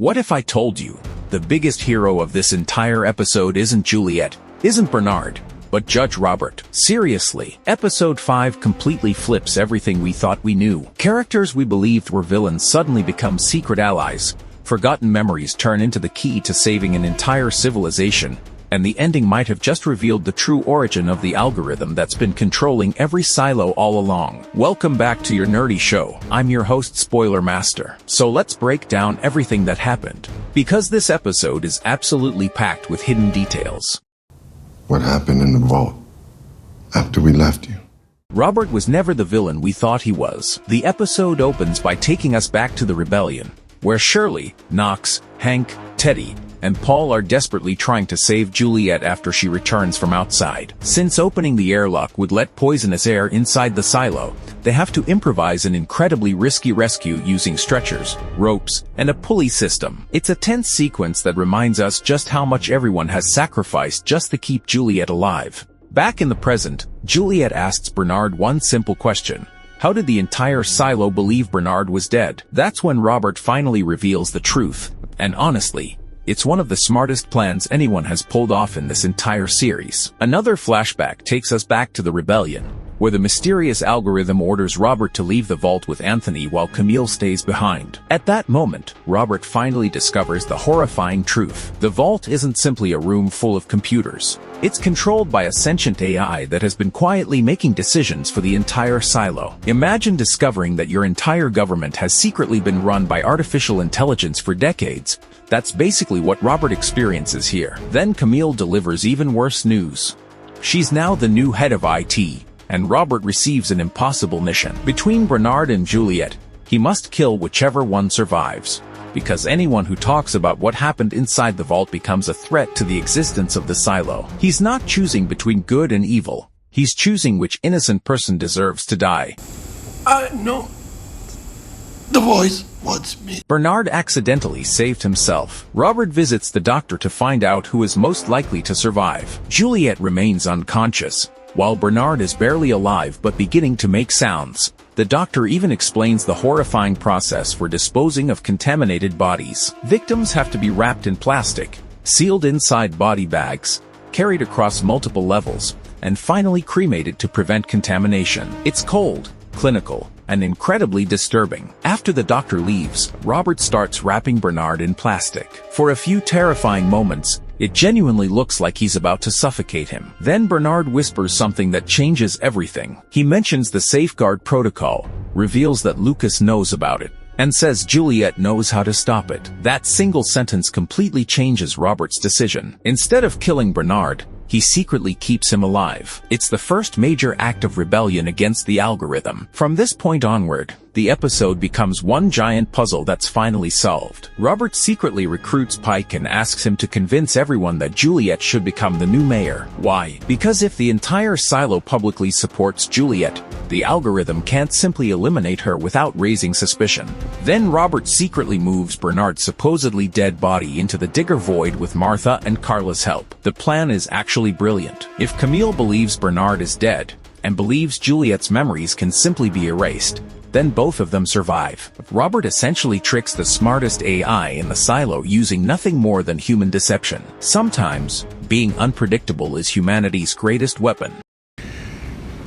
What if I told you the biggest hero of this entire episode isn't Juliette, isn't Bernard, but Judge Robert? Seriously, episode 5 completely flips everything we thought we knew. Characters we believed were villains suddenly become secret allies. Forgotten memories turn into the key to saving an entire civilization, and the ending might have just revealed the true origin of the algorithm that's been controlling every silo all along. Welcome back to your nerdy show. I'm your host, Spoiler Master. So let's break down everything that happened, because this episode is absolutely packed with hidden details. What happened in the vault after we left you? Robert was never the villain we thought he was. The episode opens by taking us back to the rebellion, where Shirley, Knox, Hank, Teddy, and Paul are desperately trying to save Juliette after she returns from outside. Since opening the airlock would let poisonous air inside the silo, they have to improvise an incredibly risky rescue using stretchers, ropes, and a pulley system. It's a tense sequence that reminds us just how much everyone has sacrificed just to keep Juliette alive. Back in the present, Juliette asks Bernard one simple question. How did the entire silo believe Bernard was dead? That's when Robert finally reveals the truth, and honestly, it's one of the smartest plans anyone has pulled off in this entire series. Another flashback takes us back to the rebellion, where the mysterious algorithm orders Robert to leave the vault with Anthony while Camille stays behind. At that moment, Robert finally discovers the horrifying truth. The vault isn't simply a room full of computers. It's controlled by a sentient AI that has been quietly making decisions for the entire silo. Imagine discovering that your entire government has secretly been run by artificial intelligence for decades. That's basically what Robert experiences here. Then Camille delivers even worse news. She's now the new head of IT, and Robert receives an impossible mission. Between Bernard and Juliette, he must kill whichever one survives, because anyone who talks about what happened inside the vault becomes a threat to the existence of the silo. He's not choosing between good and evil. He's choosing which innocent person deserves to die. No. The voice wants me. Bernard accidentally saved himself. Robert visits the doctor to find out who is most likely to survive. Juliette remains unconscious, while Bernard is barely alive but beginning to make sounds. The doctor even explains the horrifying process for disposing of contaminated bodies. Victims have to be wrapped in plastic, sealed inside body bags, carried across multiple levels, and finally cremated to prevent contamination. It's cold, clinical, and incredibly disturbing. After the doctor leaves, Robert starts wrapping Bernard in plastic. For a few terrifying moments, it genuinely looks like he's about to suffocate him. Then Bernard whispers something that changes everything. He mentions the safeguard protocol, reveals that Lucas knows about it, and says Juliette knows how to stop it. That single sentence completely changes Robert's decision. Instead of killing Bernard, he secretly keeps him alive. It's the first major act of rebellion against the algorithm. From this point onward, the episode becomes one giant puzzle that's finally solved. Robert secretly recruits Pike and asks him to convince everyone that Juliette should become the new mayor. Why? Because if the entire silo publicly supports Juliette, the algorithm can't simply eliminate her without raising suspicion. Then Robert secretly moves Bernard's supposedly dead body into the Digger Void with Martha and Carla's help. The plan is actually brilliant. If Camille believes Bernard is dead, and believes Juliette's memories can simply be erased, then both of them survive. Robert essentially tricks the smartest AI in the silo using nothing more than human deception. Sometimes, being unpredictable is humanity's greatest weapon.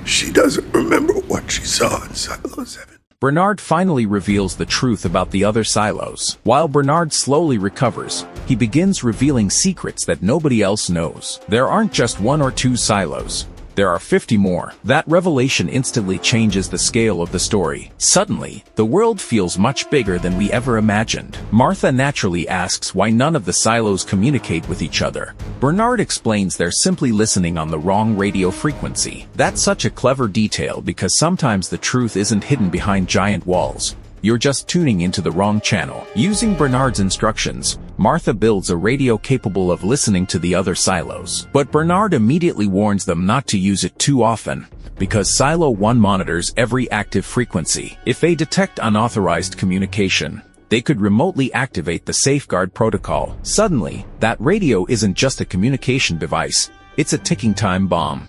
She doesn't remember what she saw in Silo 7. Bernard finally reveals the truth about the other silos. While Bernard slowly recovers, he begins revealing secrets that nobody else knows. There aren't just 1 or 2 silos. There are 50 more. That revelation instantly changes the scale of the story. Suddenly, the world feels much bigger than we ever imagined. Martha naturally asks why none of the silos communicate with each other. Bernard explains they're simply listening on the wrong radio frequency. That's such a clever detail because sometimes the truth isn't hidden behind giant walls. You're just tuning into the wrong channel. Using Bernard's instructions, Martha builds a radio capable of listening to the other silos. But Bernard immediately warns them not to use it too often, because Silo 1 monitors every active frequency. If they detect unauthorized communication, they could remotely activate the safeguard protocol. Suddenly, that radio isn't just a communication device, it's a ticking time bomb.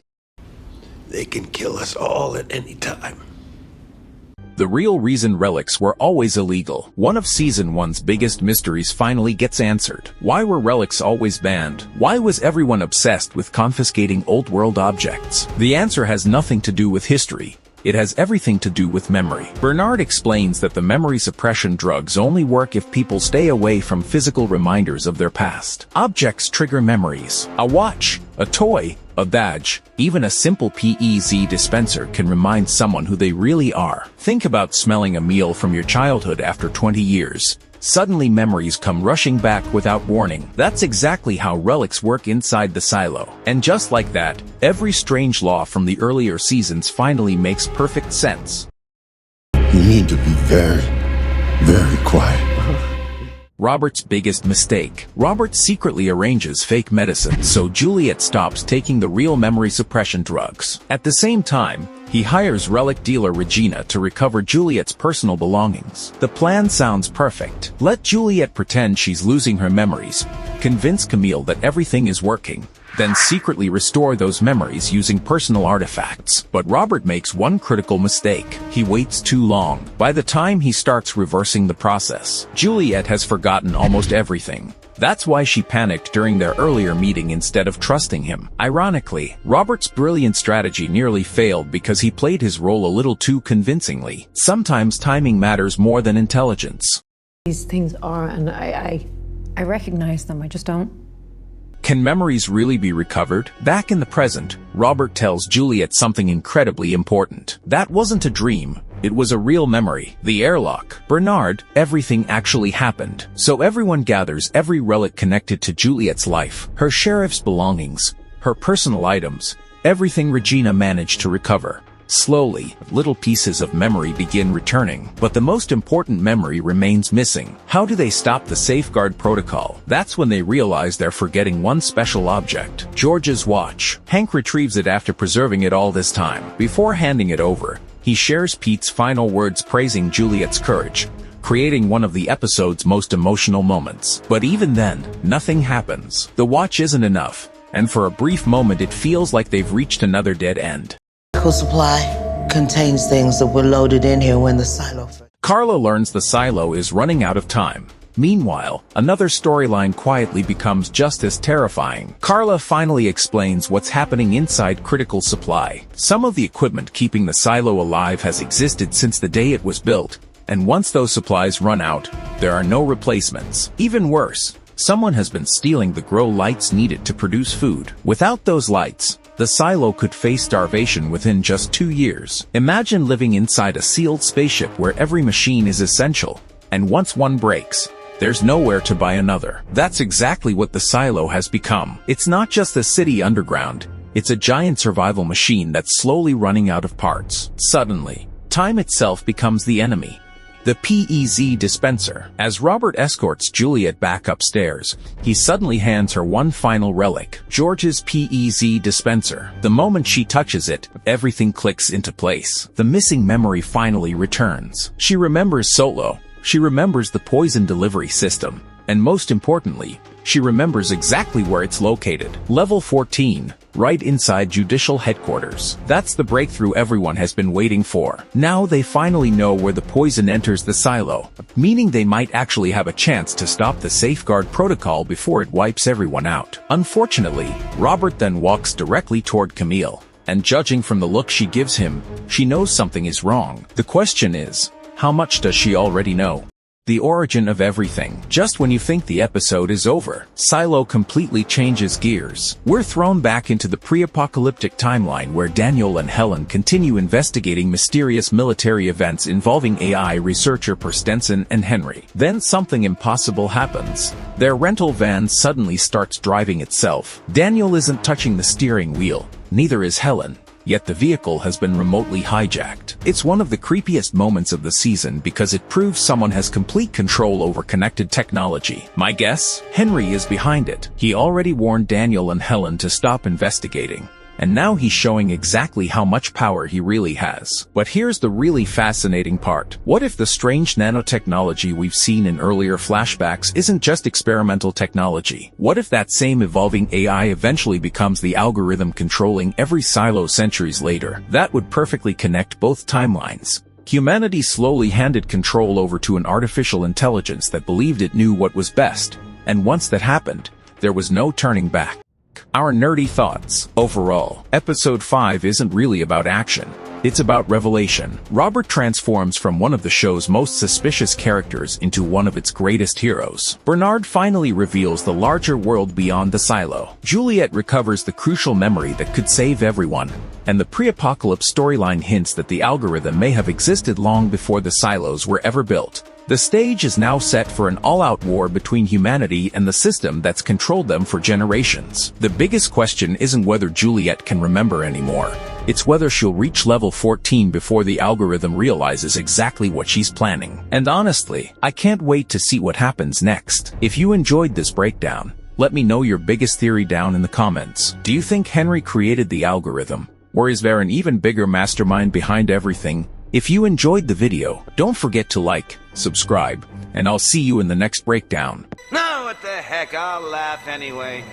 They can kill us all at any time. The real reason relics were always illegal. One of Season 1's biggest mysteries finally gets answered. Why were relics always banned? Why was everyone obsessed with confiscating old-world objects? The answer has nothing to do with history. It has everything to do with memory. Bernard explains that the memory suppression drugs only work if people stay away from physical reminders of their past. Objects trigger memories. A watch, a toy, a badge, even a simple PEZ dispenser can remind someone who they really are. Think about smelling a meal from your childhood after 20 years. Suddenly memories come rushing back without warning. That's exactly how relics work inside the silo. And just like that, every strange law from the earlier seasons finally makes perfect sense. You need to be very, very quiet. Robert's biggest mistake. Robert secretly arranges fake medicine so Juliette stops taking the real memory suppression drugs. At the same time, he hires relic dealer Regina to recover Juliette's personal belongings. The plan sounds perfect. Let Juliette pretend she's losing her memories, convince Camille that everything is working, then secretly restore those memories using personal artifacts. But Robert makes one critical mistake. He waits too long. By the time he starts reversing the process, Juliette has forgotten almost everything. That's why she panicked during their earlier meeting instead of trusting him. Ironically, Robert's brilliant strategy nearly failed because he played his role a little too convincingly. Sometimes timing matters more than intelligence. These things are, and I recognize them, I just don't. Can memories really be recovered? Back in the present, Robert tells Juliette something incredibly important. That wasn't a dream. It was a real memory. The airlock. Bernard, everything actually happened. So everyone gathers every relic connected to Juliette's life. Her sheriff's belongings, her personal items, everything Regina managed to recover. Slowly, little pieces of memory begin returning, but the most important memory remains missing. How do they stop the safeguard protocol? That's when they realize they're forgetting one special object. George's watch. Hank retrieves it after preserving it all this time. Before handing it over, he shares Pete's final words praising Juliette's courage, creating one of the episode's most emotional moments. But even then, nothing happens. The watch isn't enough, and for a brief moment it feels like they've reached another dead end. Supply contains things that were loaded in here when the silo... Carla learns the silo is running out of time. Meanwhile, another storyline quietly becomes just as terrifying. Carla finally explains what's happening inside Critical Supply. Some of the equipment keeping the silo alive has existed since the day it was built, and once those supplies run out, there are no replacements. Even worse, someone has been stealing the grow lights needed to produce food. Without those lights, the silo could face starvation within just 2 years. Imagine living inside a sealed spaceship where every machine is essential, and once one breaks, there's nowhere to buy another. That's exactly what the silo has become. It's not just a city underground, it's a giant survival machine that's slowly running out of parts. Suddenly, time itself becomes the enemy. The PEZ dispenser. As Robert escorts Juliette back upstairs, he suddenly hands her one final relic, George's PEZ dispenser. The moment she touches it, everything clicks into place. The missing memory finally returns. She remembers Solo. She remembers the poison delivery system. And most importantly, she remembers exactly where it's located. Level 14, right inside Judicial Headquarters. That's the breakthrough everyone has been waiting for. Now they finally know where the poison enters the silo, meaning they might actually have a chance to stop the safeguard protocol before it wipes everyone out. Unfortunately, Robert then walks directly toward Camille, and judging from the look she gives him, she knows something is wrong. The question is, how much does she already know? The origin of everything. Just when you think the episode is over, Silo completely changes gears. We're thrown back into the pre-apocalyptic timeline where Daniel and Helen continue investigating mysterious military events involving AI researcher Perstenson and Henry. Then something impossible happens. Their rental van suddenly starts driving itself. Daniel isn't touching the steering wheel, neither is Helen. Yet the vehicle has been remotely hijacked. It's one of the creepiest moments of the season because it proves someone has complete control over connected technology. My guess? Henry is behind it. He already warned Daniel and Helen to stop investigating, and now he's showing exactly how much power he really has. But here's the really fascinating part. What if the strange nanotechnology we've seen in earlier flashbacks isn't just experimental technology? What if that same evolving AI eventually becomes the algorithm controlling every silo centuries later? That would perfectly connect both timelines. Humanity slowly handed control over to an artificial intelligence that believed it knew what was best, and once that happened, there was no turning back. Our nerdy thoughts. Overall, Episode 5 isn't really about action. It's about revelation. Robert transforms from one of the show's most suspicious characters into one of its greatest heroes. Bernard finally reveals the larger world beyond the silo. Juliette recovers the crucial memory that could save everyone. And the pre-apocalypse storyline hints that the algorithm may have existed long before the silos were ever built. The stage is now set for an all-out war between humanity and the system that's controlled them for generations. The biggest question isn't whether Juliette can remember anymore. It's whether she'll reach level 14 before the algorithm realizes exactly what she's planning. And honestly, I can't wait to see what happens next. If you enjoyed this breakdown, let me know your biggest theory down in the comments. Do you think Henry created the algorithm? Or is there an even bigger mastermind behind everything? If you enjoyed the video, don't forget to like, subscribe, and I'll see you in the next breakdown. No, what the heck, I'll laugh anyway.